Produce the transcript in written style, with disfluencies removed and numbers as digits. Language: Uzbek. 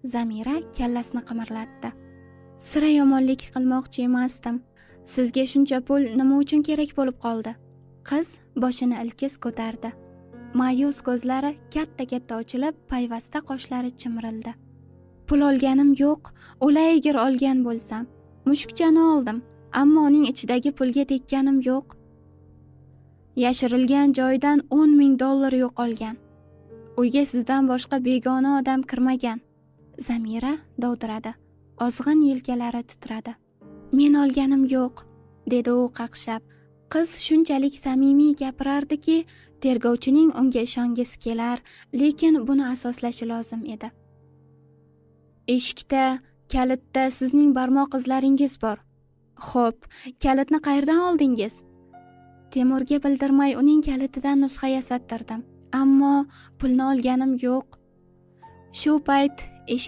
Zamira kallasini qimirlatdi. Sira yomonlik qilmoqchi emasdim. Sizga shuncha pul nima uchun kerak bo'lib qoldi? Qiz boshini ilkis ko'tardi. Ma'yus ko'zlari katta-katta ochilib, payvasta qoshlari chimirildi. Pul olganim yo'q, o'laygir olgan bo'lsam. Mushukchani oldim, ammo uning ichidagi pulga tekkanim yo'q. Yashirilgan joydan $10,000 yo'qolgan. Uyga sizdan boshqa begona odam kirmagan. Zamira dovdiradi. Ozg'in yelkalari titradi. Men olganim yo'q, dedi u qaqshab. Qiz shunchalik samimiy gapirardiki, tergovchining unga ishongisi kelar, lekin buni asoslashi lozim edi. Eshikda, kalitda sizning barmoq izlaringiz bor. Xo'p, kalitni qayerdan oldingiz? Temurga bildirmay uning kalitidan nusxa yasattirdim, ammo pulni olganim yo'q. Shu payt